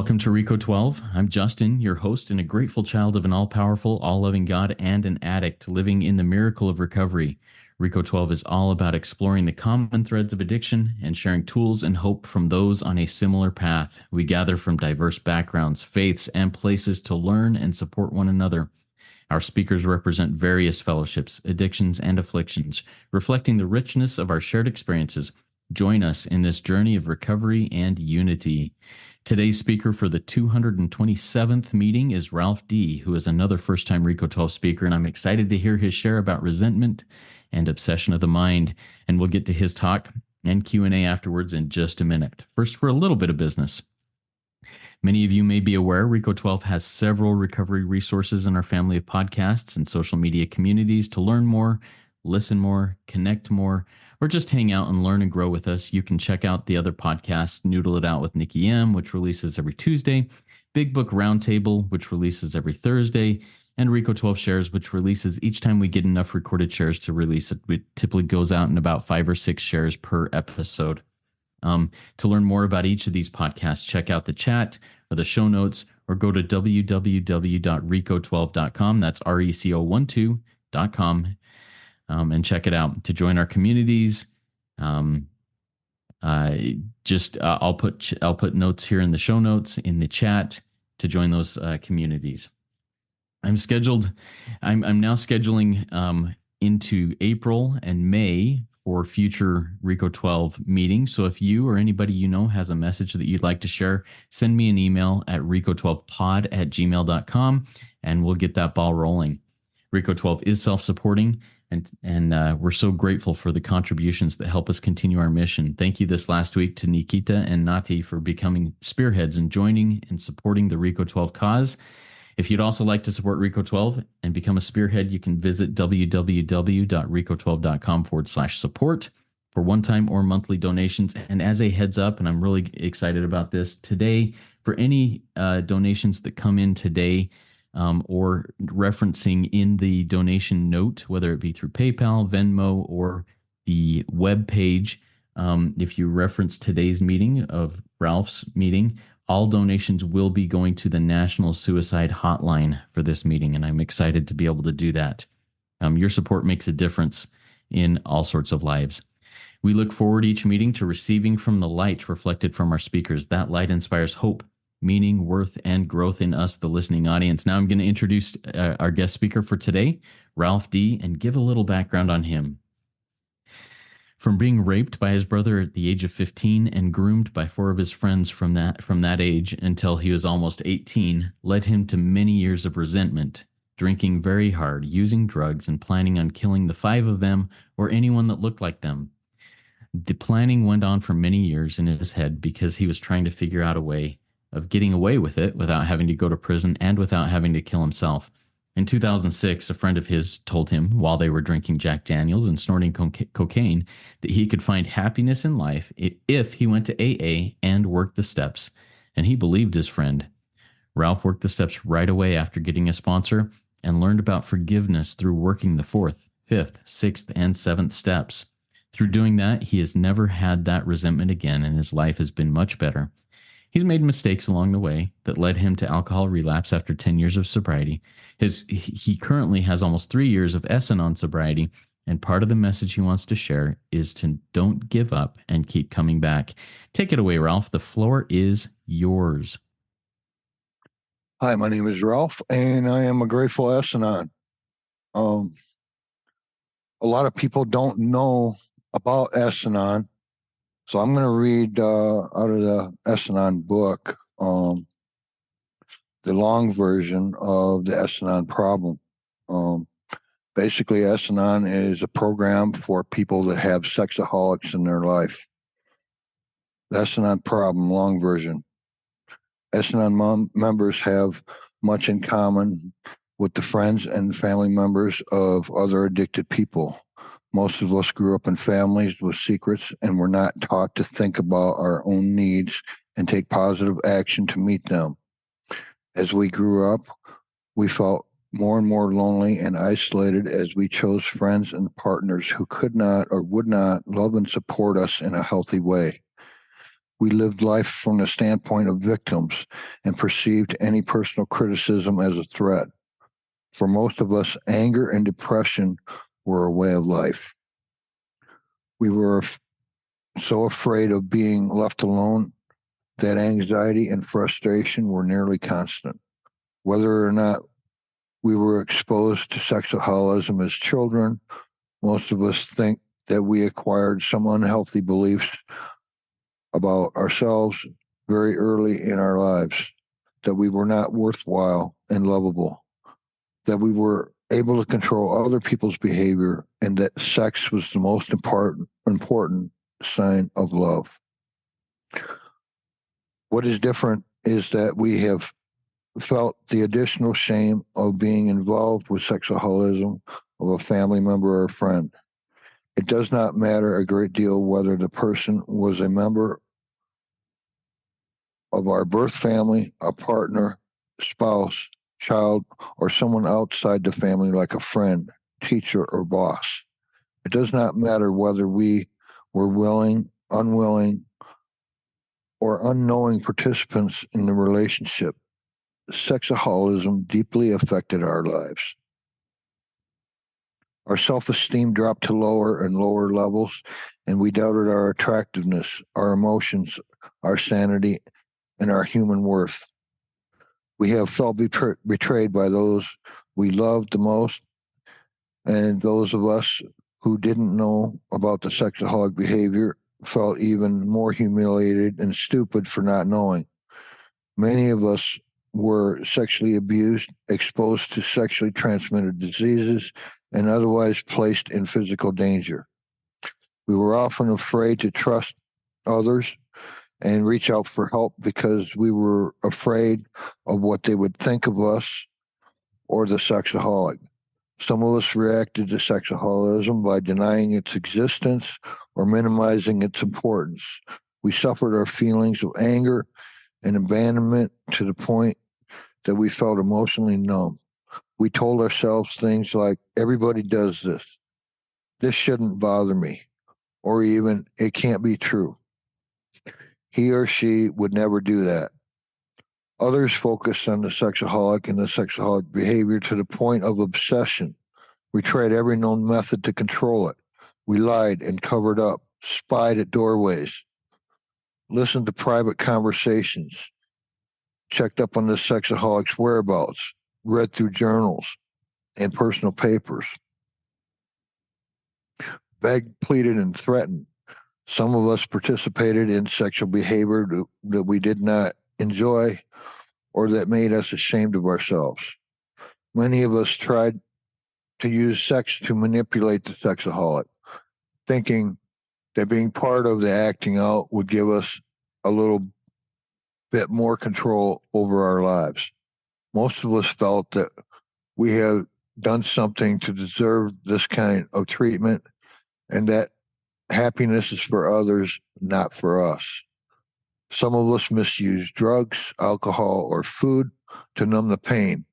Welcome to Rico 12. I'm Justin, your host and a grateful child of an all-powerful, all-loving God and an addict living in the miracle of recovery. Rico 12 is all about exploring the common threads of addiction and sharing tools and hope from those on a similar path. We gather from diverse backgrounds, faiths, and places to learn and support one another. Our speakers represent various fellowships, addictions, and afflictions, reflecting the richness of our shared experiences. Join us in this journey of recovery and unity. Today's speaker for the 227th meeting is Ralph D., who is another first-time Rico 12 speaker, and I'm excited to hear his share about resentment and obsession of the mind, and we'll get to his talk and Q&A afterwards in just a minute. First, for a little bit of business. Many of you may be aware Rico 12 has several recovery resources in our family of podcasts and social media communities. To learn more, listen more, connect more, or just hang out and learn and grow with us, you can check out the other podcasts, Noodle It Out with Nikki M, which releases every Tuesday, Big Book Roundtable, which releases every Thursday, and Rico 12 Shares, which releases each time we get enough recorded shares to release it. It typically goes out in about 5 or 6 shares per episode. To learn more about each of these podcasts, check out the chat or the show notes, or go to www.rico12.com. That's RECO12.com. And check it out to join our communities. I'll put notes here in the show notes in the chat to join those communities. I'm now scheduling into April and May for future Rico 12 meetings. So if you or anybody you know has a message that you'd like to share, send me an email at rico12pod@gmail.com and we'll get that ball rolling. Rico 12 is self-supporting, and we're so grateful for the contributions that help us continue our mission. Thank you this last week to Nikita and Nati for becoming spearheads and joining and supporting the Rico 12 cause. If you'd also like to support Rico 12 and become a spearhead, you can visit www.rico12.com/support for one-time or monthly donations. And as a heads up, and I'm really excited about this today, for any donations that come in today, or referencing in the donation note, whether it be through PayPal, Venmo, or the web page, if you reference today's meeting of Ralph's meeting, all donations will be going to the National Suicide Hotline for this meeting, and I'm excited to be able to do that. Your support makes a difference in all sorts of lives. We look forward each meeting to receiving from the light reflected from our speakers. That light inspires hope, meaning, worth, and growth in us, the listening audience. Now I'm going to introduce our guest speaker for today, Ralph D., and give a little background on him. From being raped by his brother at the age of 15 and groomed by 4 of his friends from that age until he was almost 18, led him to many years of resentment, drinking very hard, using drugs, and planning on killing the 5 of them or anyone that looked like them. The planning went on for many years in his head because he was trying to figure out a way of getting away with it without having to go to prison and without having to kill himself. In 2006, a friend of his told him while they were drinking Jack Daniels and snorting cocaine that he could find happiness in life if he went to AA and worked the steps, and he believed his friend. Ralph worked the steps right away after getting a sponsor and learned about forgiveness through working the 4th, 5th, 6th, and 7th steps. Through doing that, he has never had that resentment again, and his life has been much better. He's made mistakes along the way that led him to alcohol relapse after 10 years of sobriety. He currently has almost 3 years of Al-Anon sobriety, and part of the message he wants to share is to don't give up and keep coming back. Take it away, Ralph. The floor is yours. Hi, my name is Ralph, and I am a grateful Al-Anon. A lot of people don't know about Al-Anon, so I'm going to read out of the Al-Anon book, the long version of the Al-Anon problem. Basically, Al-Anon is a program for people that have sexaholics in their life. The Al-Anon problem, long version. Al-Anon members have much in common with the friends and family members of other addicted people. Most of us grew up in families with secrets and were not taught to think about our own needs and take positive action to meet them. As we grew up, we felt more and more lonely and isolated as we chose friends and partners who could not or would not love and support us in a healthy way. We lived life from the standpoint of victims and perceived any personal criticism as a threat. For most of us, anger and depression were a way of life. We were so afraid of being left alone that anxiety and frustration were nearly constant. Whether or not we were exposed to sexaholism as children, most of us think that we acquired some unhealthy beliefs about ourselves very early in our lives, that we were not worthwhile and lovable, that we were able to control other people's behavior, and that sex was the most important sign of love. What is different is that we have felt the additional shame of being involved with sexaholism of a family member or a friend. It does not matter a great deal whether the person was a member of our birth family, a partner, spouse, child, or someone outside the family like a friend, teacher, or boss. It does not matter whether we were willing, unwilling, or unknowing participants in the relationship. Sexaholism deeply affected our lives. Our self-esteem dropped to lower and lower levels, and we doubted our attractiveness, our emotions, our sanity, and our human worth. We have felt betrayed by those we loved the most, and those of us who didn't know about the sexaholic behavior felt even more humiliated and stupid for not knowing. Many of us were sexually abused, exposed to sexually transmitted diseases, and otherwise placed in physical danger. We were often afraid to trust others and reach out for help because we were afraid of what they would think of us or the sexaholic. Some of us reacted to sexaholism by denying its existence or minimizing its importance. We suffered our feelings of anger and abandonment to the point that we felt emotionally numb. We told ourselves things like, everybody does this. This shouldn't bother me. Or even, it can't be true. He or she would never do that. Others focused on the sexaholic and the sexaholic behavior to the point of obsession. We tried every known method to control it. We lied and covered up, spied at doorways, listened to private conversations, checked up on the sexaholic's whereabouts, read through journals and personal papers, begged, pleaded, and threatened. Some of us participated in sexual behavior that we did not enjoy or that made us ashamed of ourselves. Many of us tried to use sex to manipulate the sexaholic, thinking that being part of the acting out would give us a little bit more control over our lives. Most of us felt that we have done something to deserve this kind of treatment and that happiness is for others, not for us. Some of us misuse drugs, alcohol, or food to numb the pain.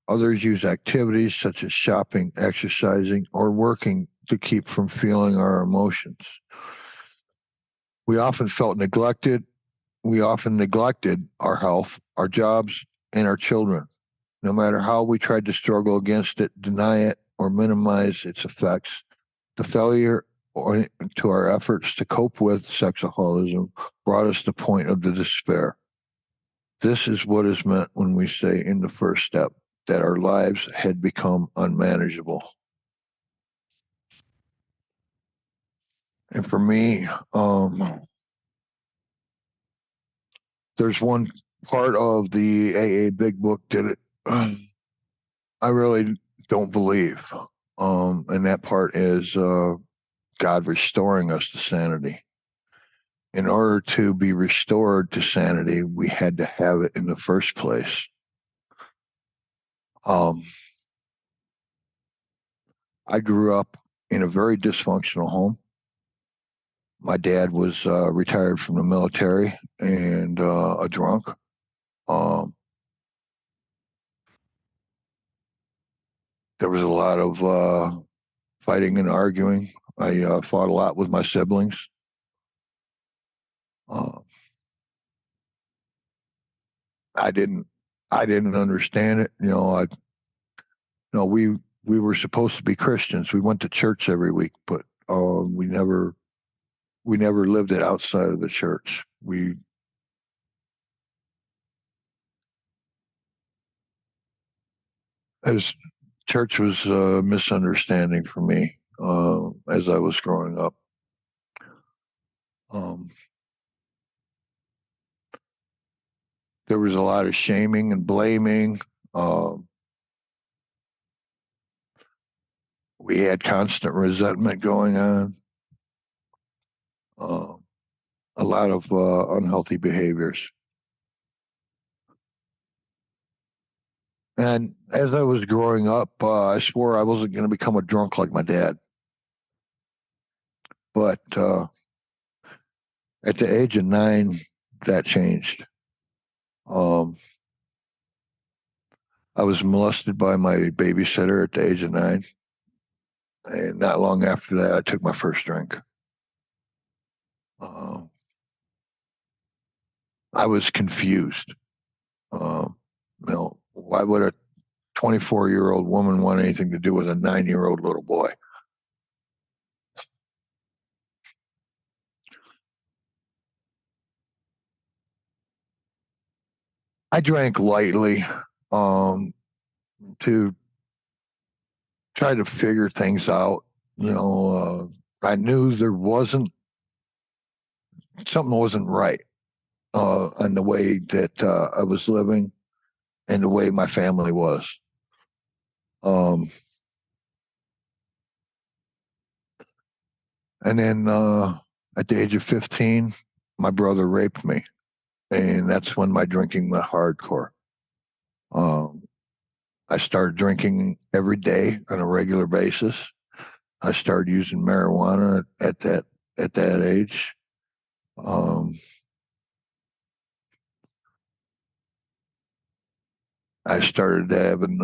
Others use activities such as shopping, exercising, or working to keep from feeling our emotions. We often felt neglected. We often neglected our health, our jobs, and our children. No matter how we tried to struggle against it, deny it, or minimize its effects, the failure to our efforts to cope with sexaholism brought us to the point of the despair. This is what is meant when we say in the first step that our lives had become unmanageable. And for me, there's one part of the AA Big Book that I really don't believe. And that part is God restoring us to sanity. In order to be restored to sanity, we had to have it in the first place. I grew up in a very dysfunctional home. My dad was retired from the military and a drunk. There was a lot of fighting and arguing. I fought a lot with my siblings. I didn't I didn't understand it. We were supposed to be Christians. We went to church every week, but we never lived it outside of the church. We as church was a misunderstanding for me as I was growing up. Um, there was a lot of shaming and blaming. Um, we had constant resentment going on. Uh, a lot of unhealthy behaviors. And as I was growing up, I swore I wasn't going to become a drunk like my dad. But at the age of 9, that changed. Um, I was molested by my babysitter at the age of 9. And not long after that, I took my first drink. Uh, I was confused. Why would a 24-year-old woman want anything to do with a 9-year-old little boy? I drank lightly um, to try to figure things out. I knew there wasn't something wasn't right on the way that I was living and the way my family was. Um, and then at the age of 15, my brother raped me, and that's when my drinking went hardcore. Um, I started drinking every day on a regular basis. I started using marijuana at that age. Um, I started having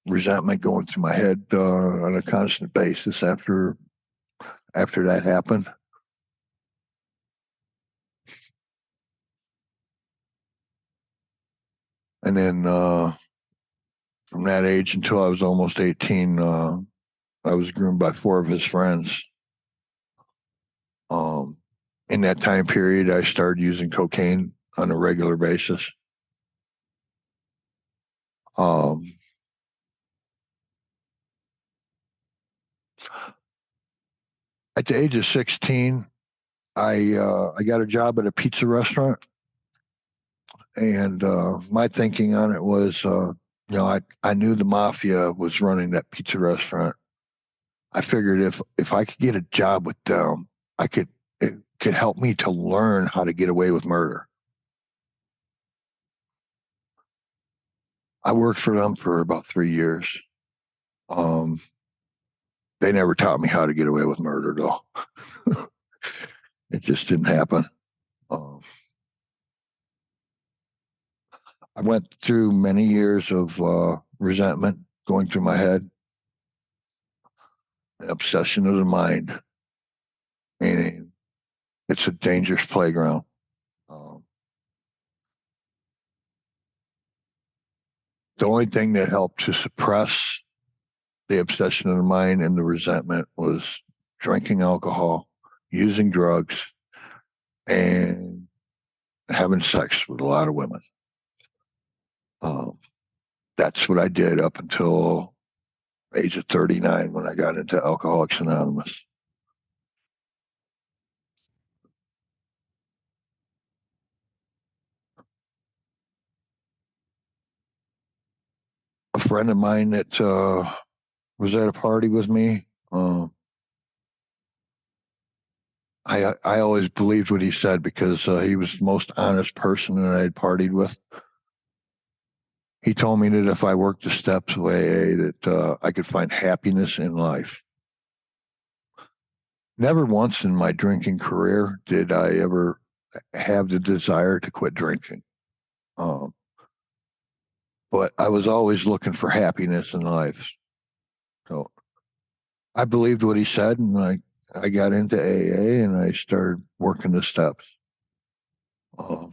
resentment going through my head on a constant basis after that happened. And then from that age until I was almost 18, I was groomed by 4 of his friends. Um, in that time period, I started using cocaine on a regular basis. Um, at the age of 16, I got a job at a pizza restaurant, and my thinking on it was, I knew the mafia was running that pizza restaurant. I figured if I could get a job with them, it could help me to learn how to get away with murder. I worked for them for about 3 years. Um, they never taught me how to get away with murder, though. It just didn't happen. Um, I went through many years of resentment going through my head, an obsession of the mind, and it's a dangerous playground. Um, the only thing that helped to suppress the obsession of the mind and the resentment was drinking alcohol, using drugs, and having sex with a lot of women. Um, that's what I did up until age of 39 when I got into Alcoholics Anonymous. A friend of mine that was at a party with me, I always believed what he said because he was the most honest person that I had partied with. He told me that if I worked the steps of AA, that I could find happiness in life. Never once in my drinking career did I ever have the desire to quit drinking. Um, but I was always looking for happiness in life. So I believed what he said, and I got into AA and I started working the steps. Um,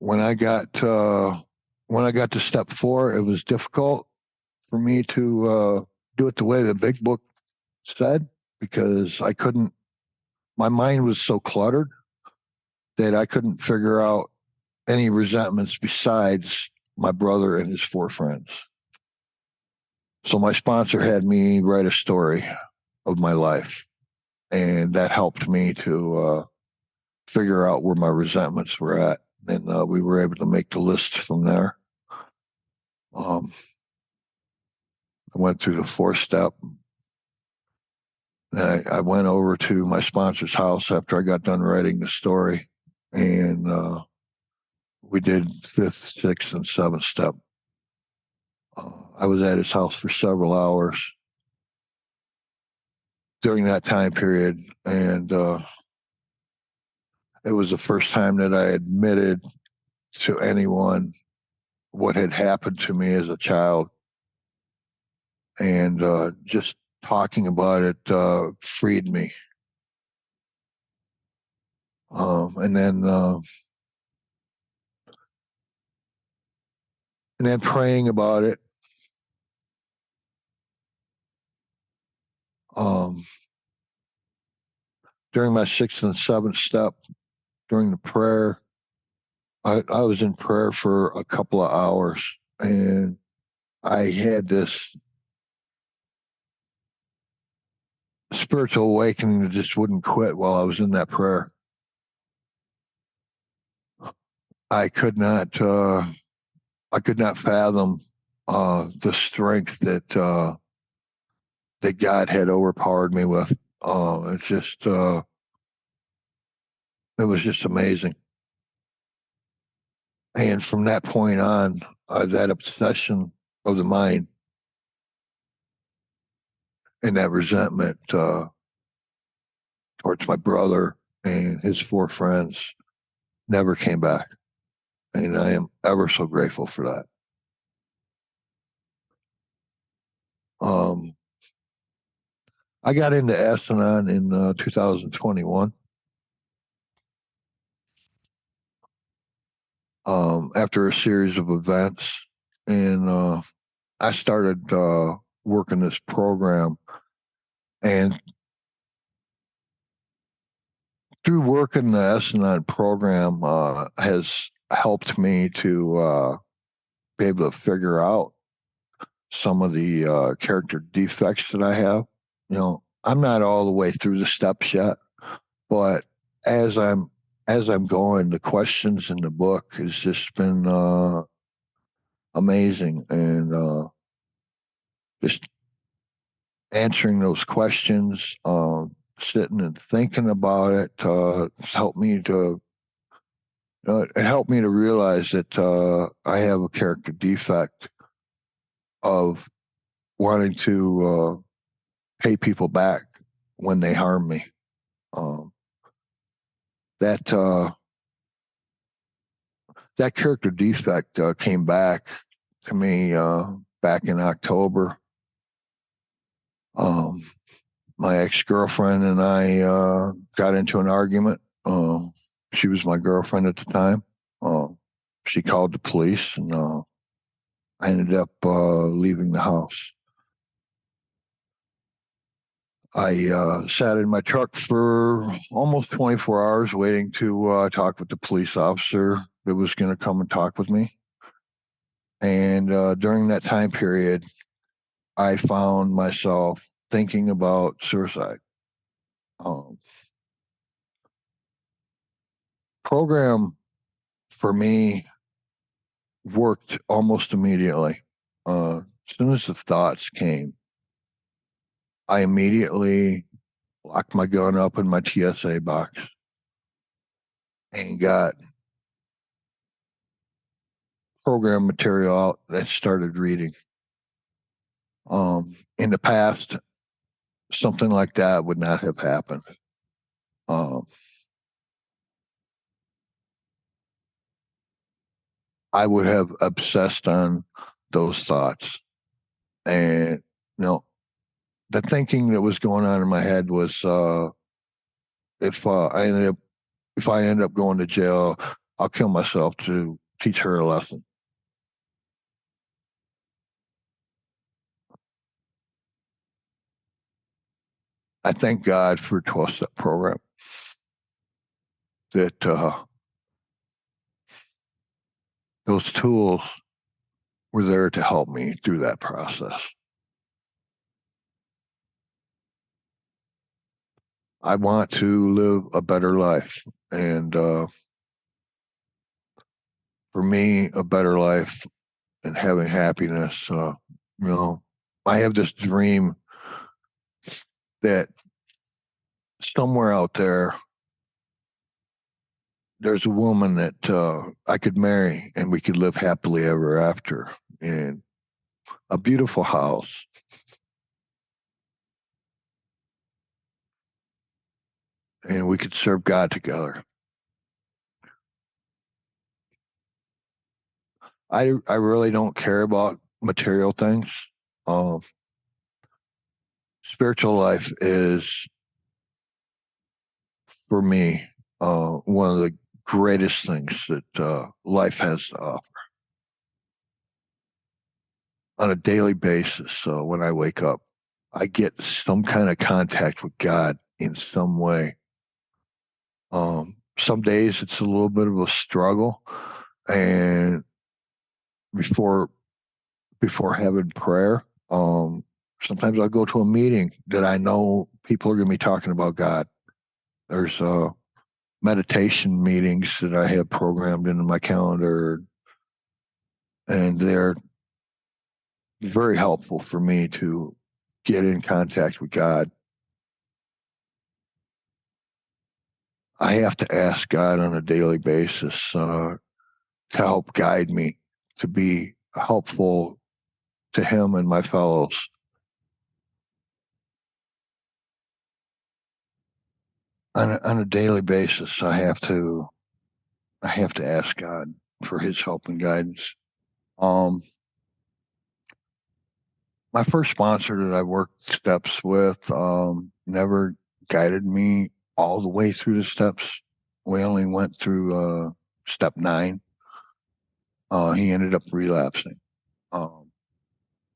when I got to step 4, it was difficult for me to do it the way the big book said, because I couldn't. My mind was so cluttered that I couldn't figure out any resentments besides my brother and his 4 friends. So my sponsor had me write a story of my life, and that helped me to figure out where my resentments were at, and we were able to make the list from there. I went through the 4th step, and I went over to my sponsor's house after I got done writing the story, and we did 5th, 6th, and 7th step. I was at his house for several hours during that time period, and it was the first time that I admitted to anyone what had happened to me as a child, and just talking about it freed me. And then praying about it. Um, during my 6th and 7th step, during the prayer, I was in prayer for a couple of hours, and I had this spiritual awakening that just wouldn't quit while I was in that prayer. I could not fathom the strength that God had overpowered me with. It was just amazing. And from that point on, that obsession of the mind and that resentment towards my brother and his 4 friends never came back. And I am ever so grateful for that. I got into Asanon in 2021. After a series of events, and I started working this program, and through working the Asanon program has helped me to be able to figure out some of the character defects that I have. I'm not all the way through the steps yet, but as I'm going, the questions in the book has just been amazing, and just answering those questions, sitting and thinking about it, helped me to. It helped me to realize that I have a character defect of wanting to pay people back when they harm me. Um, that that character defect came back to me back in October. Um, my ex-girlfriend and I got into an argument. She was my girlfriend at the time. She called the police, and I ended up leaving the house. I sat in my truck for almost 24 hours waiting to talk with the police officer that was going to come and talk with me. And during that time period, I found myself thinking about suicide. Um, program for me worked almost immediately. As soon as the thoughts came, I immediately locked my gun up in my TSA box and got program material out and started reading. In the past, something like that would not have happened. Um, I would have obsessed on those thoughts, and the thinking that was going on in my head was, if I end up going to jail, I'll kill myself to teach her a lesson. I thank God for 12-step program that those tools were there to help me through that process. I want to live a better life. And for me, a better life and having happiness, I have this dream that somewhere out there, there's a woman that I could marry and we could live happily ever after in a beautiful house. And we could serve God together. I really don't care about material things. Um, Spiritual life is, for me, one of the greatest things that life has to offer on a daily basis. So when I wake up, I get some kind of contact with God in some way. Some days it's a little bit of a struggle, and before having prayer, sometimes I'll go to a meeting that I know people are going to be talking about God. There's meditation meetings that I have programmed into my calendar, and they're very helpful for me to get in contact with God. I have to ask God on a daily basis to help guide me, to be helpful to Him and my fellows. On a daily basis, I have to ask God for His help and guidance. Um, my first sponsor that I worked steps with never guided me all the way through the steps. We only went through step 9. He ended up relapsing. Um,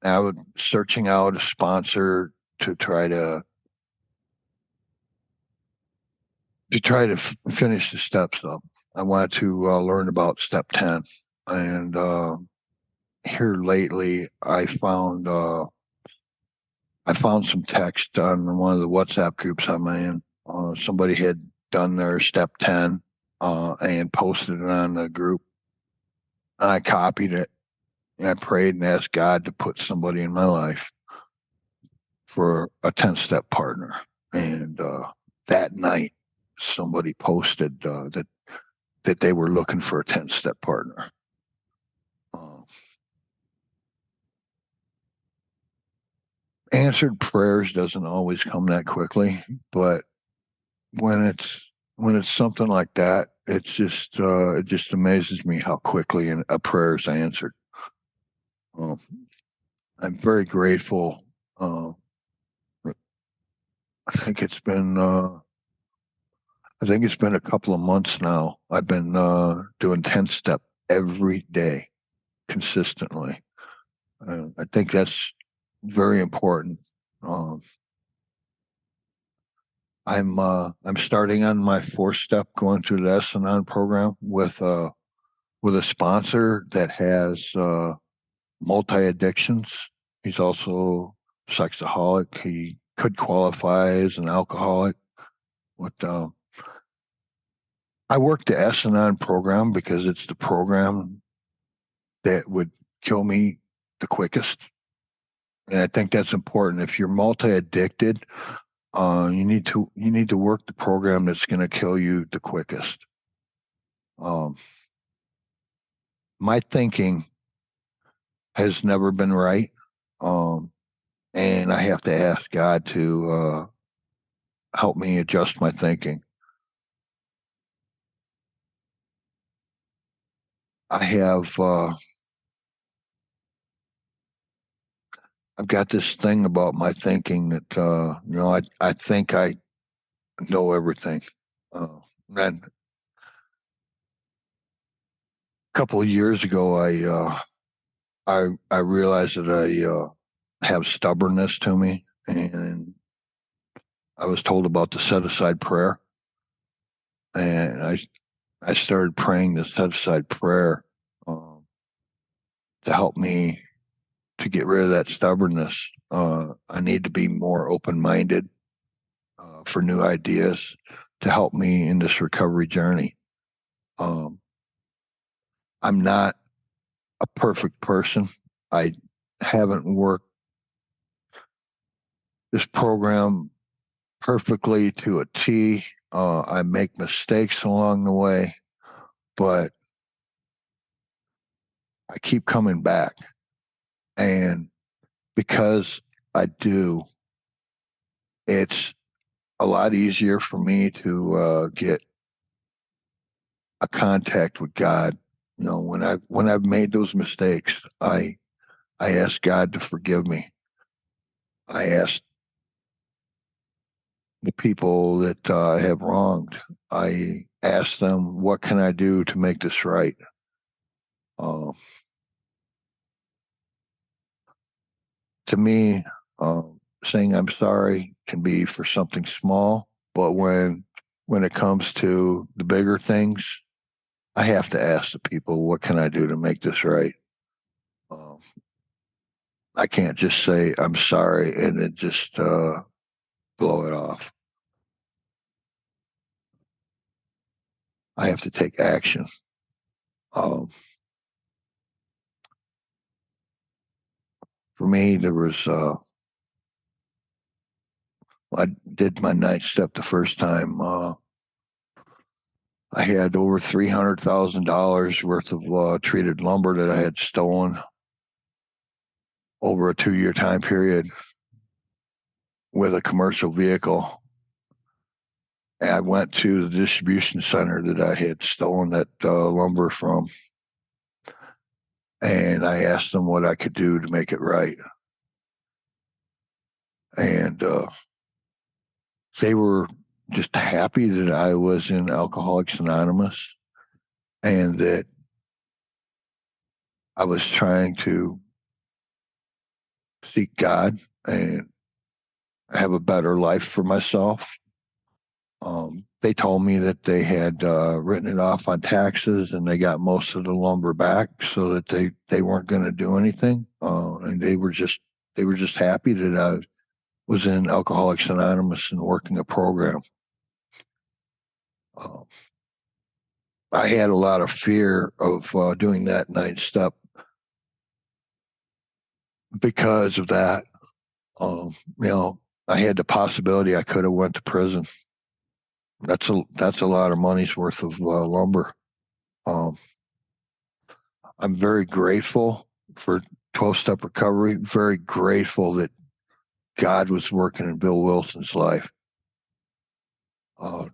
I was searching out a sponsor to try to finish the steps up. I wanted to learn about step 10, and here lately I found some text on one of the WhatsApp groups I'm in. Somebody had done their step 10 and posted it on the group. I copied it, and I prayed and asked God to put somebody in my life for a 10-step partner. And that night, somebody posted that they were looking for a 10-step partner. Uh, Answered prayers doesn't always come that quickly, but when it's something like that, it just amazes me how quickly a prayer is answered. Uh, I'm very grateful. I think it's been a couple of months now. I've been doing 10-step every day consistently. I think that's very important. Um, I'm starting on my 4th step, going through the S&on program with a sponsor that has multi addictions. He's also sexaholic. He could qualify as an alcoholic. But I work the S&on program because it's the program that would kill me the quickest. And I think that's important. If you're multi addicted, you need to work the program that's going to kill you the quickest. Um, my thinking has never been right, um, and I have to ask God to help me adjust my thinking. I have I've got this thing about my thinking that I think I know everything. Uh, and couple of years ago, I realized that I have stubbornness to me, and I was told about the set aside prayer, and I started praying the set aside prayer um, to help me to get rid of that stubbornness. I need to be more open minded for new ideas to help me in this recovery journey. Um, I'm not a perfect person. I haven't worked this program perfectly to a T. I make mistakes along the way, but I keep coming back. And because I do, it's a lot easier for me to get a contact with God. You know, when I've made those mistakes, I ask God to forgive me. I ask the people that I have wronged. I ask them, what can I do to make this right? Uh, to me, saying I'm sorry can be for something small, but when it comes to the bigger things, I have to ask the people, what can I do to make this right? Um, I can't just say I'm sorry and then just blow it off. I have to take action. Um, for me, there was I did my ninth step the first time. I had over $300,000 worth of treated lumber that I had stolen over a 2 year time period with a commercial vehicle. And I went to the distribution center that I had stolen that lumber from, and I asked them what I could do to make it right. And they were just happy that I was in Alcoholics Anonymous and that I was trying to seek God and have a better life for myself. They told me that they had written it off on taxes and they got most of the lumber back, so that they weren't going to do anything, and they were just happy that I was in Alcoholics Anonymous and working a program. Uh, I had a lot of fear of doing that ninth step because of that. You know, I had the possibility I could have went to prison. That's a lot of money's worth of lumber. Um, I'm very grateful for 12 step recovery. Very grateful that God was working in Bill Wilson's life. Uh,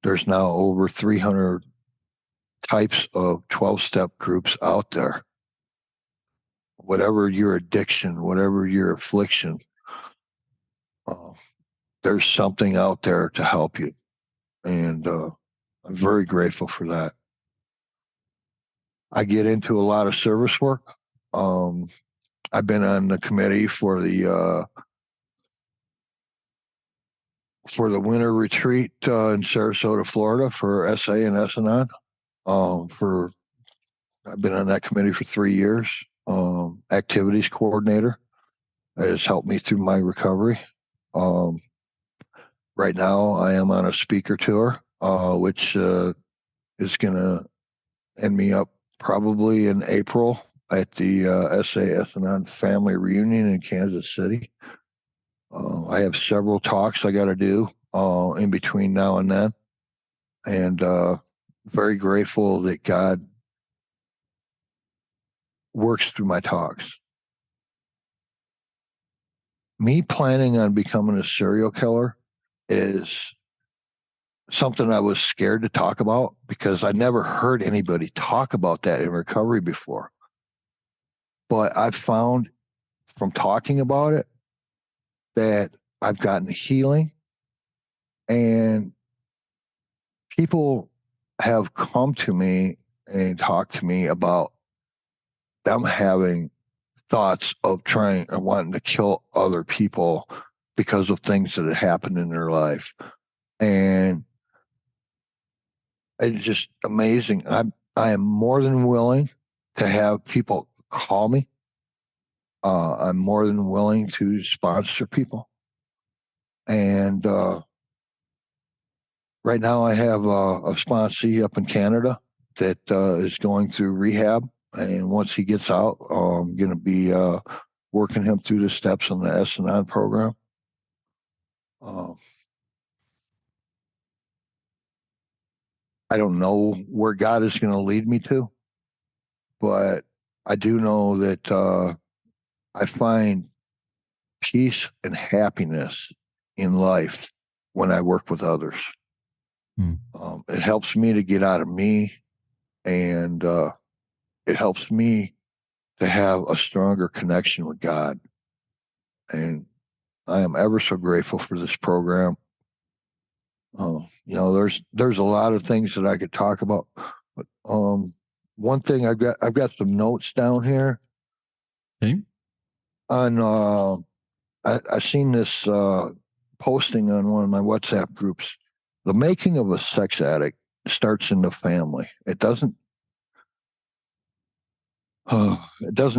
there's now over 300 types of 12 step groups out there. Whatever your addiction, whatever your affliction, uh, there's something out there to help you. And I'm very grateful for that. I get into a lot of service work. Um, I've been on the committee for the winter retreat in Sarasota, Florida, for SA and S&on. For I've been on that committee for 3 years. Activities coordinator. It has helped me through my recovery. Um, right now, I am on a speaker tour, which is going to end me up probably in April at the SAS and on family reunion in Kansas City. I have several talks I got to do in between now and then, and very grateful that God works through my talks. Me planning on becoming a serial killer is something I was scared to talk about because I never heard anybody talk about that in recovery before. But I've found from talking about it that I've gotten healing, and people have come to me and talk to me about them having thoughts of trying and wanting to kill other people because of things that had happened in their life. And it's just amazing. I am more than willing to have people call me. I'm more than willing to sponsor people. And right now I have a sponsee up in Canada that is going through rehab. And once he gets out, I'm going to be working him through the steps on the S&on program. I don't know where God is going to lead me to, but I do know that I find peace and happiness in life when I work with others. It helps me to get out of me, and it helps me to have a stronger connection with God. And I am ever so grateful for this program. There's a lot of things that I could talk about, but one thing I've got some notes down here. Okay. On I seen this posting on one of my WhatsApp groups. The making of a sex addict starts in the family. It doesn't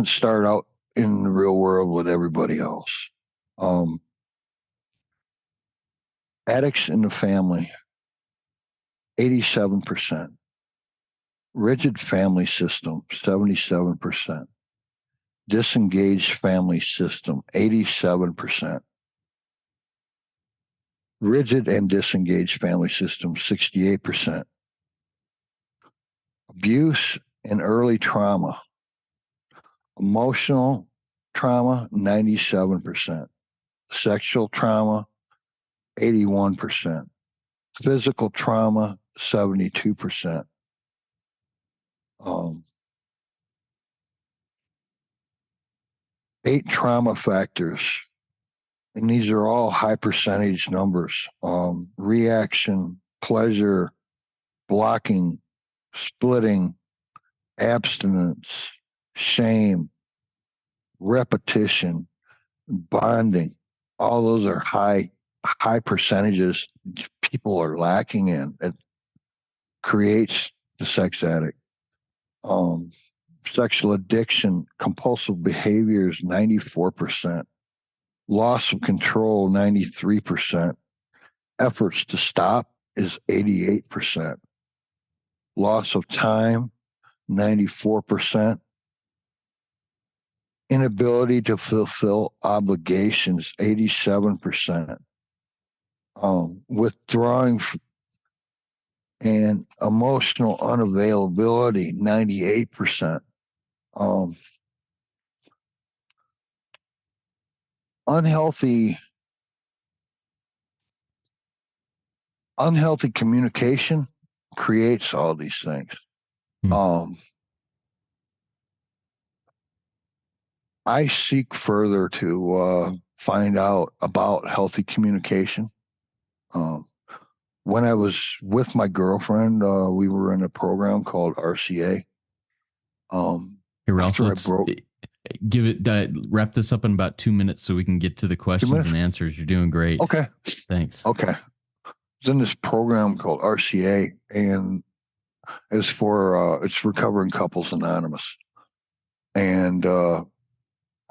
start out in the real world with everybody else. Addicts in the family, 87%. Rigid family system, 77%. Disengaged family system, 87%. Rigid and disengaged family system, 68%. Abuse and early trauma. Emotional trauma, 97%. Sexual trauma, 81%. Physical trauma, 72%. 8 trauma factors, and these are all high percentage numbers. Reaction, pleasure, blocking, splitting, abstinence, shame, repetition, bonding. All those are high percentages people are lacking in. It creates the sex addict. Sexual addiction, compulsive behaviors, 94%. Loss of control, 93%. Efforts to stop is 88%. Loss of time, 94%. Inability to fulfill obligations, 87%. Withdrawing and emotional unavailability, 98%. Unhealthy communication creates all these things. I seek further to find out about healthy communication. When I was with my girlfriend, we were in a program called RCA. Hey, Ralph, let's give it, wrap this up in about 2 minutes so we can get to the questions and answers. You're doing great. Okay. Thanks. Okay. I was in this program called RCA, and it's for it's Recovering Couples Anonymous. And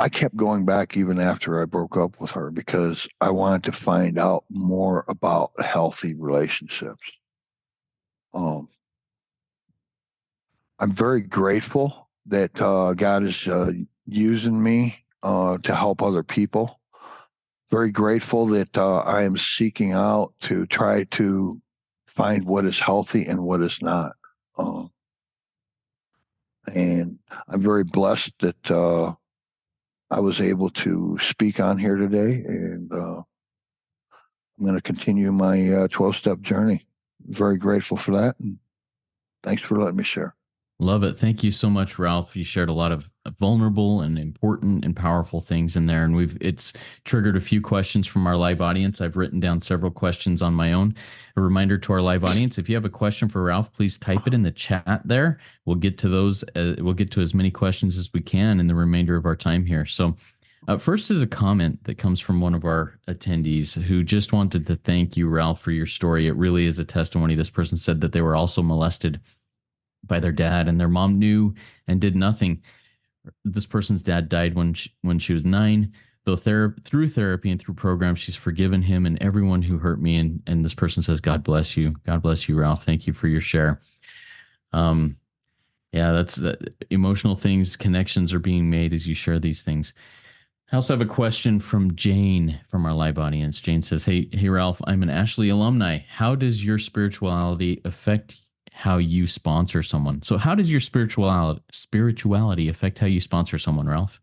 I kept going back even after I broke up with her because I wanted to find out more about healthy relationships. I'm very grateful that God is using me to help other people. Very grateful that I am seeking out to try to find what is healthy and what is not. And I'm very blessed that I was able to speak on here today, and I'm going to continue my 12-step journey. Very grateful for that, and thanks for letting me share. Love it. Thank you so much, Ralph. You shared a lot of vulnerable and important and powerful things in there. And it's triggered a few questions from our live audience. I've written down several questions on my own. A reminder to our live audience, if you have a question for Ralph, please type it in the chat there. We'll get to those. We'll get to as many questions as we can in the remainder of our time here. So first is a comment that comes from one of our attendees who just wanted to thank you, Ralph, for your story. It really is a testimony. This person said that they were also molested by their dad, and their mom knew and did nothing. This person's dad died when she was 9. Though through therapy and through programs, she's forgiven him and everyone who hurt me. And this person says, "God bless you. God bless you, Ralph. Thank you for your share." Um, yeah, that's the emotional things, connections are being made as you share these things. I also have a question from Jane from our live audience. Jane says, hey, Ralph, I'm an Ashley alumni. How does your spirituality affect how you sponsor someone? So how does your spirituality affect how you sponsor someone, Ralph?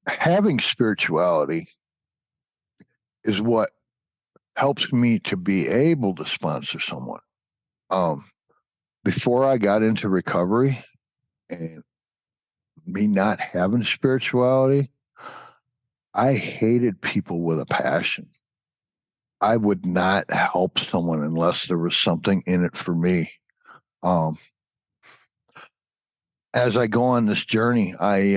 Having spirituality is what helps me to be able to sponsor someone. Um, Before I got into recovery and me not having spirituality, I hated people with a passion. I would not help someone unless there was something in it for me. Um, as I go on this journey, I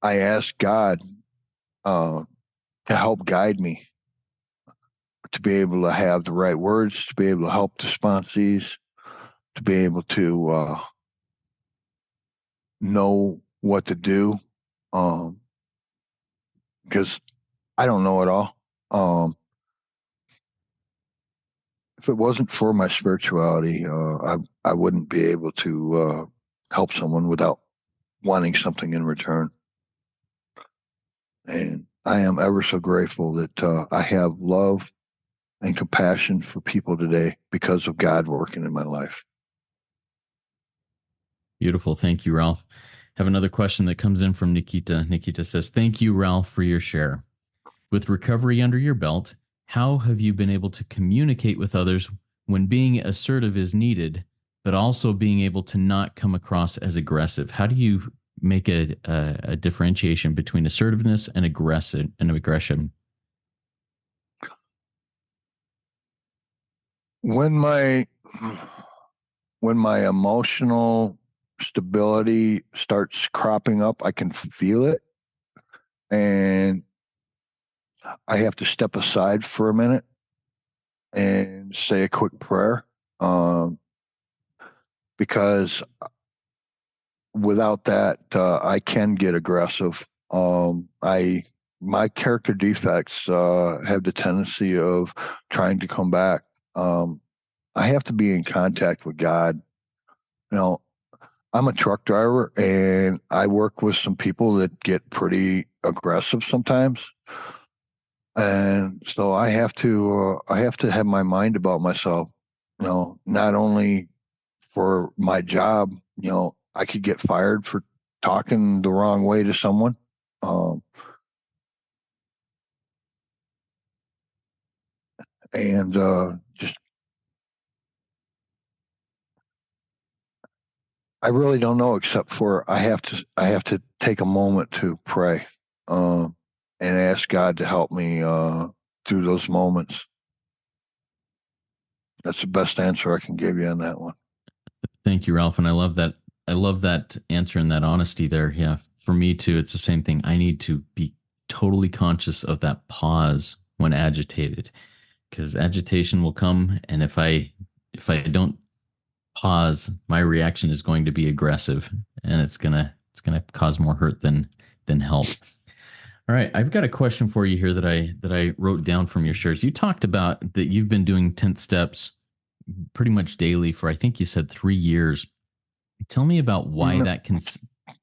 ask God uh, to help guide me, to be able to have the right words, to be able to help the sponsees, to be able to know what to do, because I don't know it all. If it wasn't for my spirituality, I wouldn't be able to help someone without wanting something in return. And I am ever so grateful that I have love and compassion for people today because of God working in my life. Beautiful. Thank you, Ralph. Have another question that comes in from Nikita. Nikita says, thank you, Ralph, for your share. With recovery under your belt, how have you been able to communicate with others when being assertive is needed, but also being able to not come across as aggressive? How do you make a differentiation between assertiveness and aggression? When my when my emotional stability starts cropping up, I can feel it, and I have to step aside for a minute and say a quick prayer, um, because without that, I can get aggressive. I My character defects have the tendency of trying to come back. Um, I have to be in contact with God. You know, I'm a truck driver, and I work with some people that get pretty aggressive sometimes, and so I have to have my mind about myself. Not only for my job. I could get fired for talking the wrong way to someone. Um, and just, I really don't know, except for I have to take a moment to pray, um, and ask God to help me through those moments. That's the best answer I can give you on that one. Thank you, Ralph. And I love that. I love that answer and that honesty there. Yeah. For me too, it's the same thing. I need to be totally conscious of that pause when agitated, because agitation will come. And if I don't pause, my reaction is going to be aggressive, and it's gonna cause more hurt than help. All right, I've got a question for you here that I wrote down from your shares. You talked about that you've been doing 10 steps pretty much daily for, I think you said, 3 years. Tell me about why No, that can.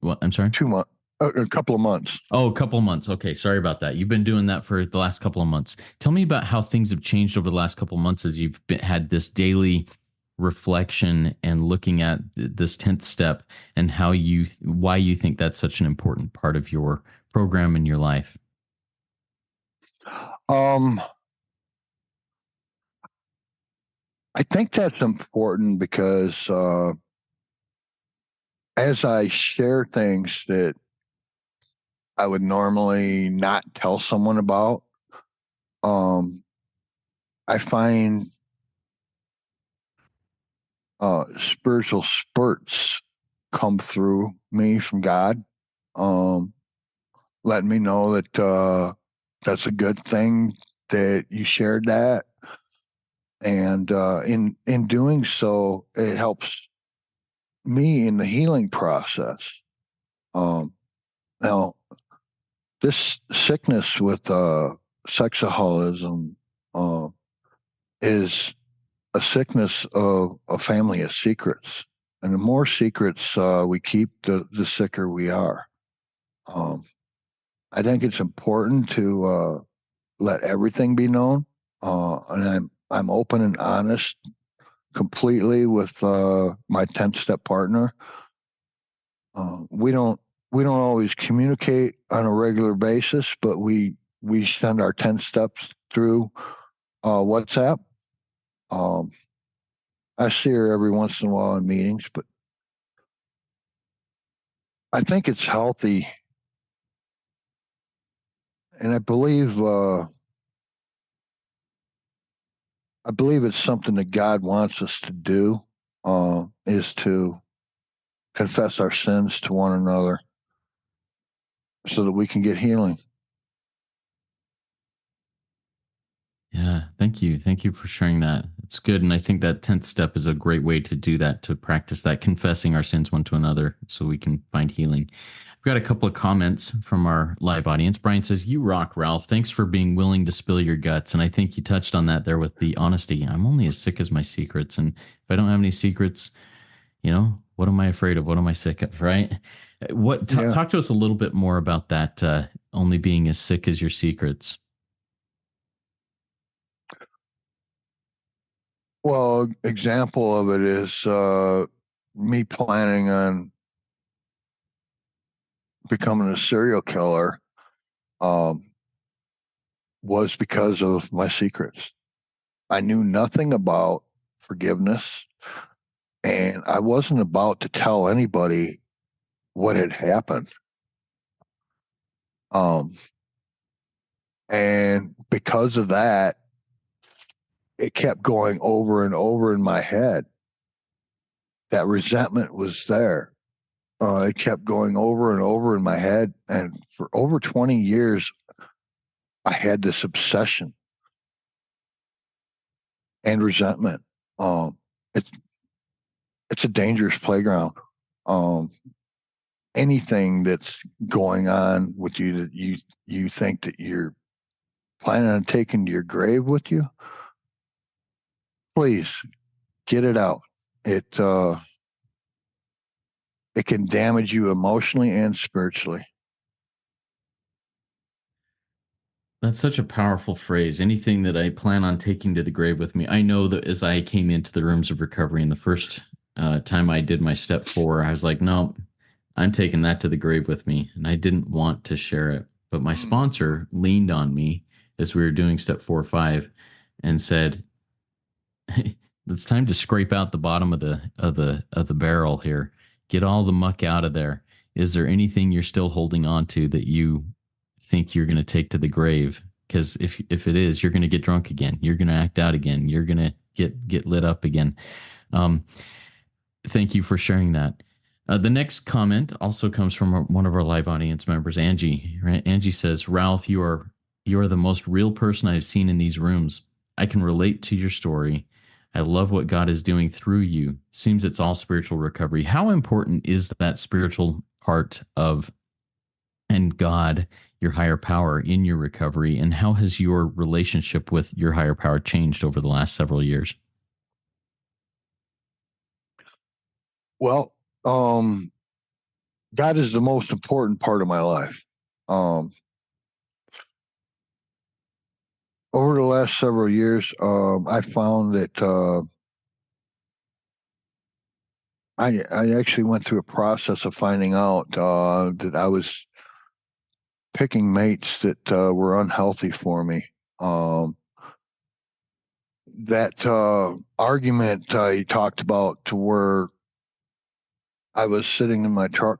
Well, I'm sorry. 2 months, a couple of months. Oh, a couple of months. Okay, sorry about that. You've been doing that for the last couple of months. Tell me about how things have changed over the last couple of months as had this daily reflection and looking at this 10th step, and why you think that's such an important part of your program in your life. Um, I think that's important because as I share things that I would normally not tell someone about, um, I find spiritual spurts come through me from God, um, letting me know that that's a good thing that you shared that, and in doing so, it helps me in the healing process. Um, Now, this sickness with sexaholism uh, is a sickness of a family of secrets. And the more secrets we keep, the sicker we are. Um, I think it's important to let everything be known. And I'm open and honest completely with my 10th step partner. Uh, we don't we don't always communicate on a regular basis, but we send our 10 steps through WhatsApp. Um, I see her every once in a while in meetings, but I think it's healthy, and I believe it's something that God wants us to do. Is to confess our sins to one another so that we can get healing. Yeah, thank you. Thank you for sharing that. It's good. And I think that 10th step is a great way to do that, to practice that, confessing our sins one to another so we can find healing. I've got a couple of comments from our live audience. Brian says, "You rock, Ralph. Thanks for being willing to spill your guts." And I think you touched on that there with the honesty. I'm only as sick as my secrets. And if I don't have any secrets, what am I afraid of? What am I sick of? Right? Yeah. Talk to us a little bit more about that, only being as sick as your secrets. Well, example of it is me planning on becoming a serial killer. Um, was because of my secrets. I knew nothing about forgiveness, and I wasn't about to tell anybody what had happened. Um, and because of that, it kept going over and over in my head. That resentment was there. It kept going over and over in my head. And for over 20 years, I had this obsession and resentment. Um, it's, it's a dangerous playground. Um, Anything that's going on with you that you think that you're planning on taking to your grave with you, please get it out. It it can damage you emotionally and spiritually. That's such a powerful phrase. Anything that I plan on taking to the grave with me. I know that as I came into the rooms of recovery and the first time I did my step 4, I was like, no, I'm taking that to the grave with me. And I didn't want to share it. But my sponsor leaned on me as we were doing step 4 or 5 and said, "Hey, it's time to scrape out the bottom of the barrel here. Get all the muck out of there. Is there anything you're still holding on to that you think you're going to take to the grave? Because if it is, you're going to get drunk again. You're going to act out again. You're going to get lit up again." Um, Thank you for sharing that. The next comment also comes from one of our live audience members, Angie. Right? Angie says, "Ralph, you are the most real person I've seen in these rooms. I can relate to your story. I love what God is doing through you. Seems it's all spiritual recovery. How important is that spiritual part of and God, your higher power in your recovery, and how has your relationship with your higher power changed over the last several years?" Well, God is the most important part of my life. Um, Over the last several years, I found that I actually went through a process of finding out that I was picking mates that were unhealthy for me. Um, that argument you talked about, to where I was sitting in my truck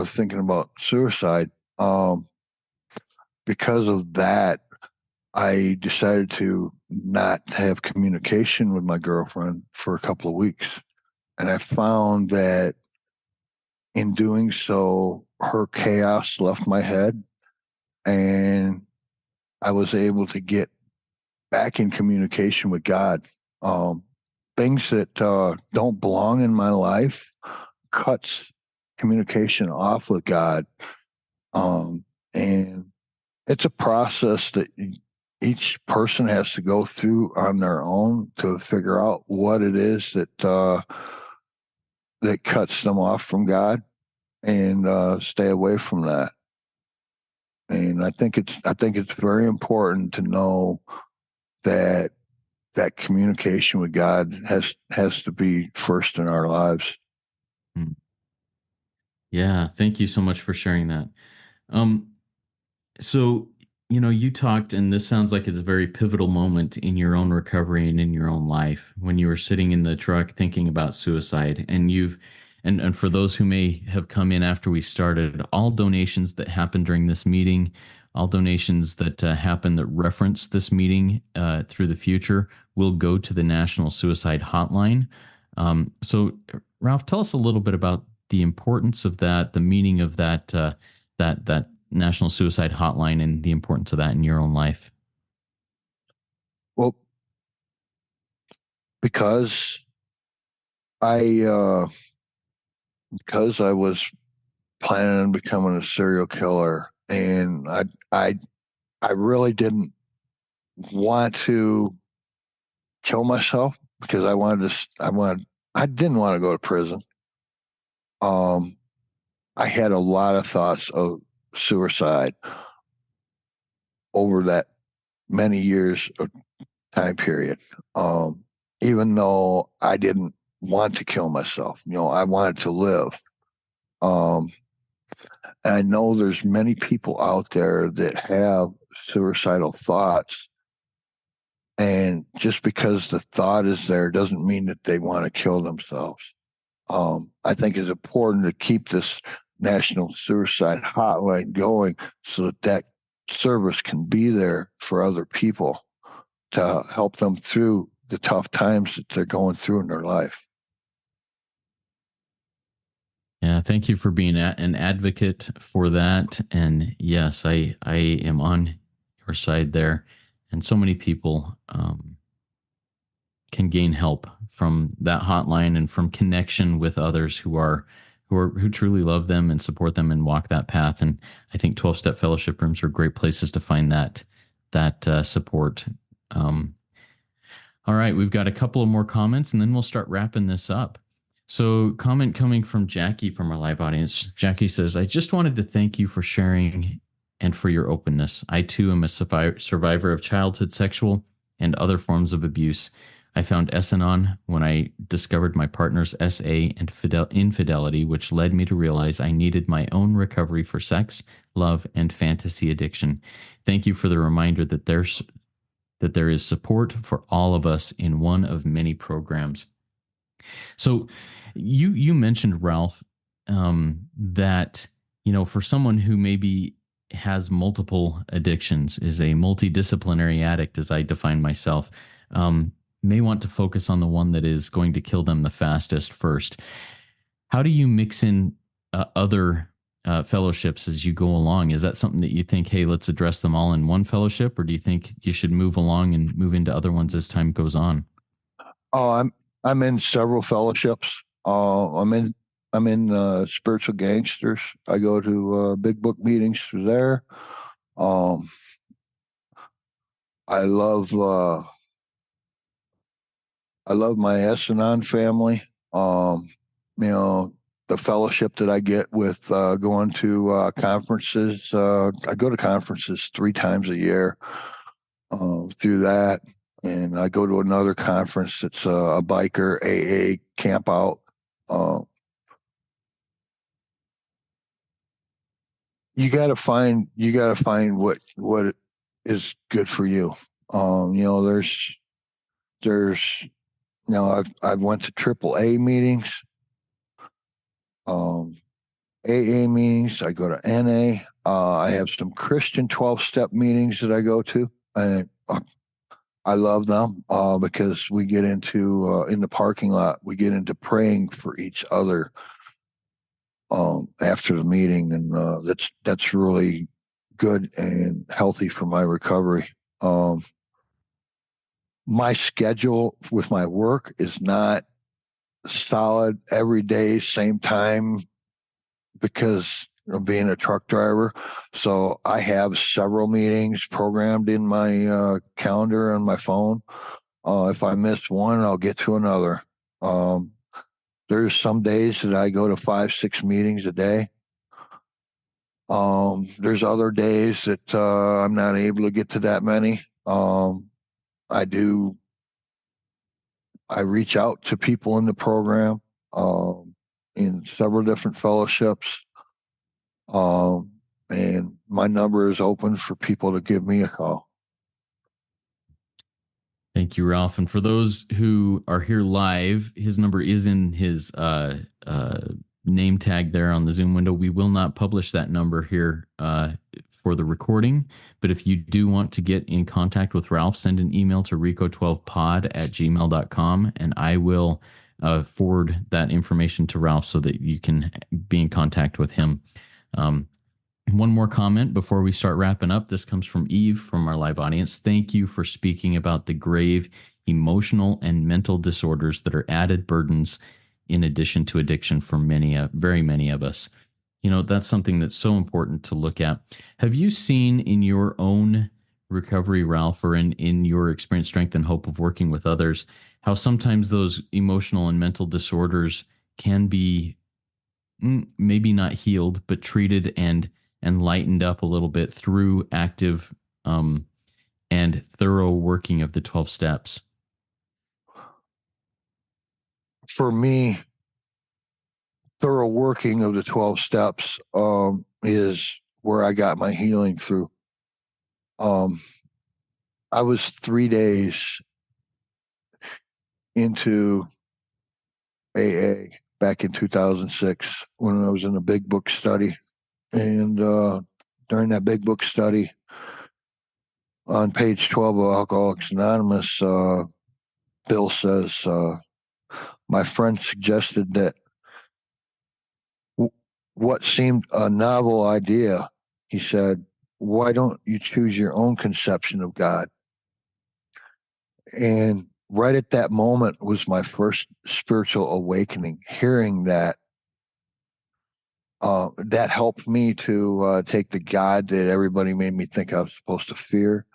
thinking about suicide. Um, because of that, I decided to not have communication with my girlfriend for a couple of weeks. And I found that in doing so, her chaos left my head, and I was able to get back in communication with God. Um, Things that don't belong in my life cuts communication off with God. Um, and it's a process that each person has to go through on their own to figure out what it is that cuts them off from God, and stay away from that. And I think it's very important to know that that communication with God has to be first in our lives. Mm. Yeah, thank you so much for sharing that. Um, So, you talked, and this sounds like it's a very pivotal moment in your own recovery and in your own life when you were sitting in the truck thinking about suicide. And for those who may have come in after we started, all donations that happen during this meeting, all donations that happen that reference this meeting through the future will go to the National Suicide Hotline. So, Ralph, tell us a little bit about the importance of that, the meaning of that National Suicide Hotline and the importance of that in your own life. Well, because I because I was planning on becoming a serial killer, and I I really didn't want to kill myself, because I didn't want to go to prison. Um, I had a lot of thoughts of suicide over that many years of time period. Um, Even though I didn't want to kill myself, I wanted to live. Um, and I know there's many people out there that have suicidal thoughts, and just because the thought is there doesn't mean that they want to kill themselves. I think it's important to keep this national suicide hotline going, so that that service can be there for other people to help them through the tough times that they're going through in their life. Yeah, thank you for being an advocate for that. And yes, I am on your side there. And so many people can gain help from that hotline and from connection with others who truly love them and support them and walk that path. And I think 12-step fellowship rooms are great places to find that support. Um, All right, we've got a couple of more comments and then we'll start wrapping this up. So, comment coming from Jackie from our live audience. Jackie says, I just wanted to thank you for sharing and for your openness. I too am a survivor of childhood sexual and other forms of abuse. I found S-Anon when I discovered my partner's SA and infidelity, which led me to realize I needed my own recovery for sex, love, and fantasy addiction. Thank you for the reminder that there is support for all of us in one of many programs. So you mentioned, Ralph, that for someone who maybe has multiple addictions, is a multidisciplinary addict, as I define myself, um, may want to focus on the one that is going to kill them the fastest first. How do you mix in other fellowships as you go along? Is that something that you think, hey, let's address them all in one fellowship, or do you think you should move along and move into other ones as time goes on? Oh, I'm in several fellowships. I'm in Spiritual Gangsters. I go to big book meetings through there. Um, I love uh, I love my S&On family. You know, the fellowship that I get with going to conferences. I go to conferences 3 times a year through that. And I go to another conference that's a biker AA camp out. Uh, you got to find what is good for you. There's there's, I've went to AAA meetings, AA meetings. I go to NA. I have some Christian 12-step meetings that I go to. And I love them because we get into, in the parking lot, we get into praying for each other after the meeting. And that's really good and healthy for my recovery. My schedule with my work is not solid every day, same time, because of being a truck driver. So I have several meetings programmed in my calendar on my phone. If I miss one, I'll get to another. Um, there's some days that I go to 5, 6 meetings a day. There's other days that I'm not able to get to that many. I do. I reach out to people in the program in several different fellowships. And my number is open for people to give me a call. Thank you, Ralph. And for those who are here live, his number is in his name tag there on the Zoom window. We will not publish that number here for the recording. But if you do want to get in contact with Ralph, send an email to rico12pod@gmail.com, and I will forward that information to Ralph so that you can be in contact with him. One more comment before we start wrapping up. This comes from Eve from our live audience. Thank you for speaking about the grave emotional and mental disorders that are added burdens in addition to addiction for very many of us. That's something that's so important to look at. Have you seen in your own recovery, Ralph, or in your experience, strength, and hope of working with others, how sometimes those emotional and mental disorders can be maybe not healed, but treated and lightened up a little bit through active and thorough working of the 12 steps? For me, thorough working of the 12 steps is where I got my healing through. I was 3 days into AA back in 2006 when I was in a big book study. And during that big book study, on page 12 of Alcoholics Anonymous, Bill says, my friend suggested that what seemed a novel idea, he said, why don't you choose your own conception of God? And right at that moment was my first spiritual awakening. Hearing that, that helped me to take the God that everybody made me think I was supposed to fear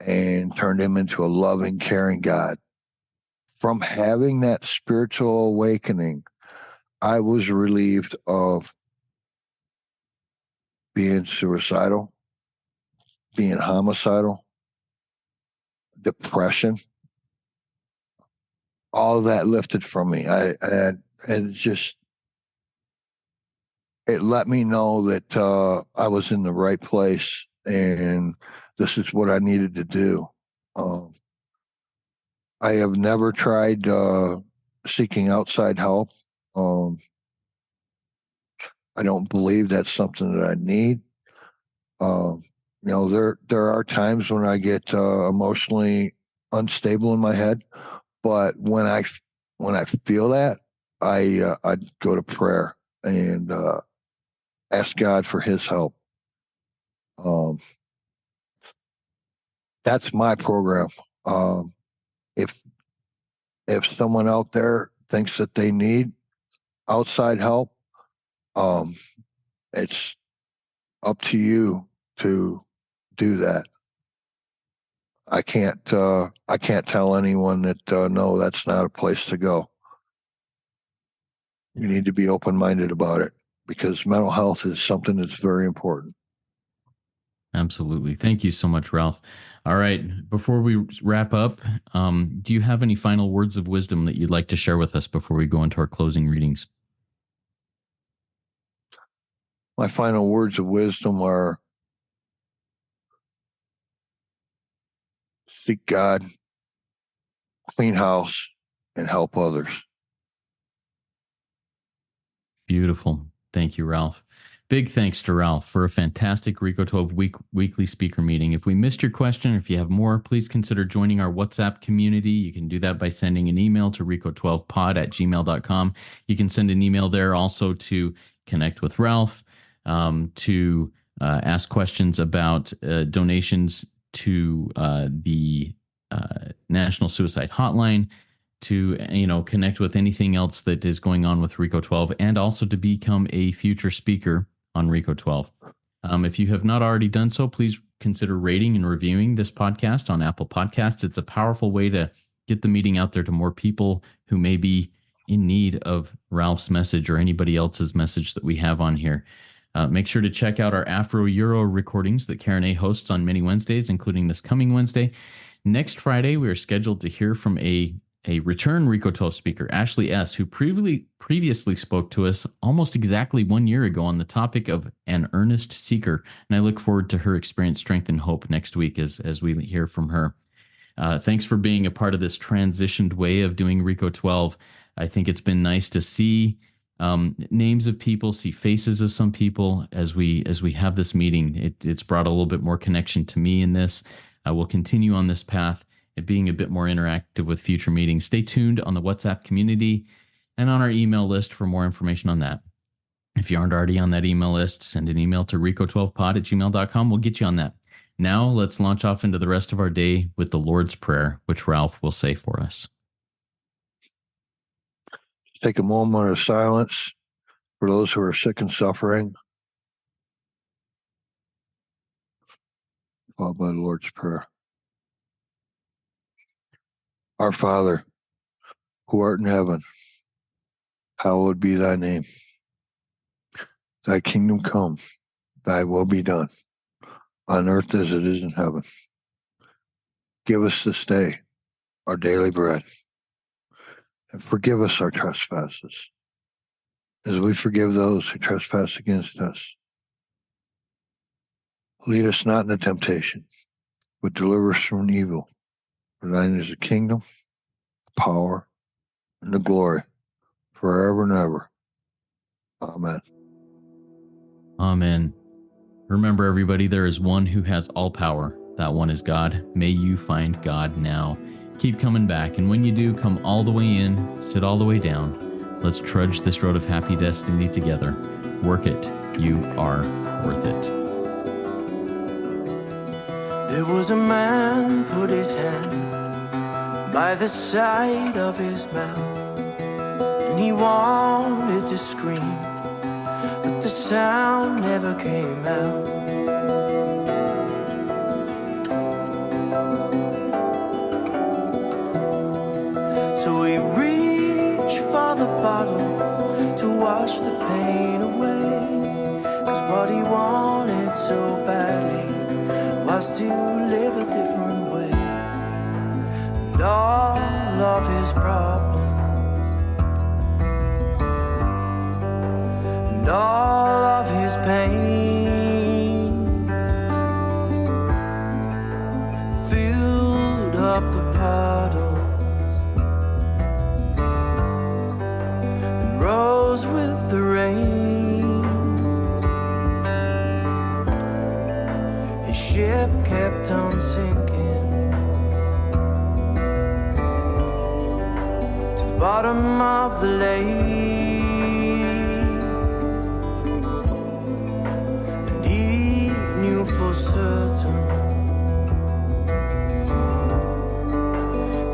and turned him into a loving, caring God. From having that spiritual awakening, I was relieved of being suicidal, being homicidal, depression. All of that lifted from me. And it let me know that I was in the right place and this is what I needed to do. I have never tried seeking outside help. I don't believe that's something that I need. There are times when I get emotionally unstable in my head, but when I feel that, I go to prayer and ask God for His help. That's my program. Um, if someone out there thinks that they need outside help, um, it's up to you to do that. I can't tell anyone that no, that's not a place to go. You need to be open-minded about it because mental health is something that's very important. Absolutely. Thank you so much, Ralph. All right. Before we wrap up, do you have any final words of wisdom that you'd like to share with us before we go into our closing readings? My final words of wisdom are seek God, clean house, and help others. Beautiful. Thank you, Ralph. Big thanks to Ralph for a fantastic Rico 12 weekly speaker meeting. If we missed your question, or if you have more, please consider joining our WhatsApp community. You can do that by sending an email to rico12pod@gmail.com. You can send an email there also to connect with Ralph, to ask questions about donations to the National Suicide Hotline, to connect with anything else that is going on with Rico 12, and also to become a future speaker on Rico 12. If you have not already done so, please consider rating and reviewing this podcast on Apple Podcasts. It's a powerful way to get the meeting out there to more people who may be in need of Ralph's message or anybody else's message that we have on here. Make sure to check out our Afro-Euro recordings that Karen A hosts on many Wednesdays, including this coming Wednesday. Next Friday, we are scheduled to hear from a return Rico 12 speaker, Ashley S., who previously spoke to us almost exactly 1 year ago on the topic of an earnest seeker. And I look forward to her experience, strength, and hope next week as we hear from her. Thanks for being a part of this transitioned way of doing Rico 12. I think it's been nice to see names of people, see faces of some people as we have this meeting. It's brought a little bit more connection to me in this. I will continue on this path, being a bit more interactive with future meetings. Stay tuned on the WhatsApp community and on our email list for more information on that. If you aren't already on that email list, send an email to rico12pod@gmail.com. We'll get you on that. Now let's launch off into the rest of our day with the Lord's Prayer, which Ralph will say for us. Take a moment of silence for those who are sick and suffering, followed by the Lord's Prayer. Our Father, who art in heaven, hallowed be thy name. Thy kingdom come, thy will be done, on earth as it is in heaven. Give us this day our daily bread, and forgive us our trespasses, as we forgive those who trespass against us. Lead us not into temptation, but deliver us from evil. For thine is the kingdom, the power, and the glory, forever and ever. Amen. Amen. Remember, everybody, there is one who has all power. That one is God. May you find God now. Keep coming back, and when you do, come all the way in, sit all the way down. Let's trudge this road of happy destiny together. Work it. You are worth it. There was a man put his hand by the side of his mouth, and he wanted to scream, but the sound never came out. So he reached for the bottle to wash the pain away, 'cause what he wanted so badly was to live a different way. And all of his problems and all of his pain filled up the puddle and rose with the rain. His ship kept on sinking to the bottom of the lake, and he knew for certain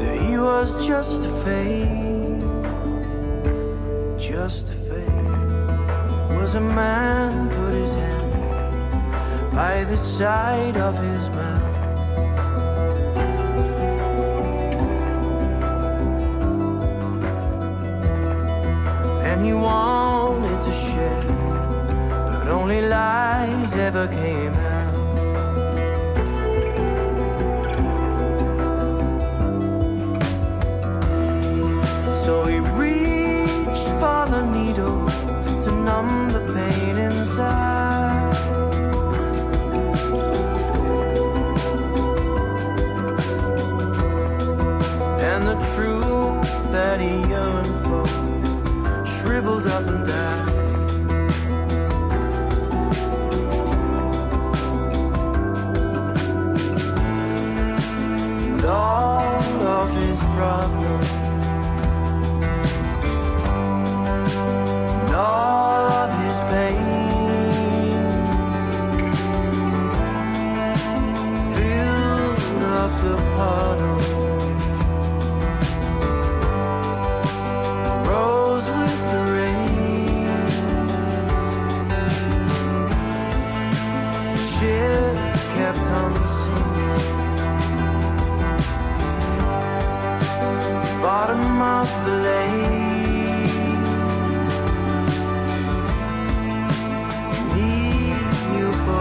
that he was just a fake, just a fake. Was a man put his hand by the side of his mouth, and he wanted to share, but only lies ever came out. So he reached for the needle to numb the pain inside, and the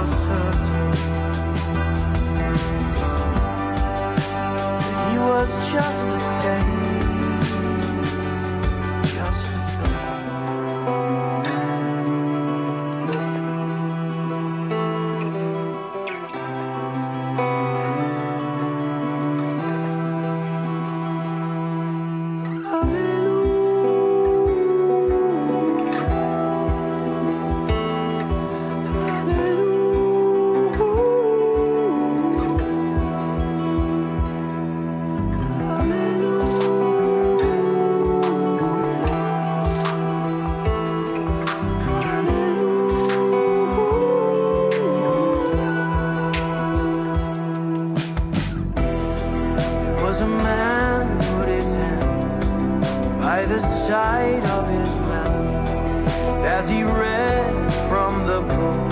was certain that he was just a fake, just a fake. Side of his mouth as he read from the book,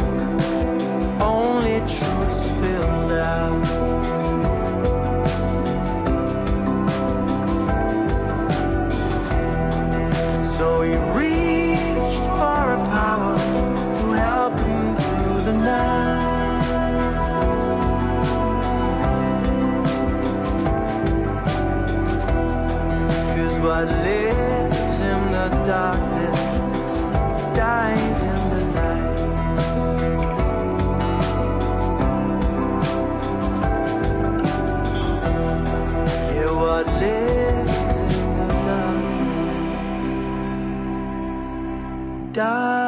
only truth spilled out. So he reached for a power to help him through the night. 'Cause what lives in the darkness dies in the light. Yeah, what lives in the darkness dies.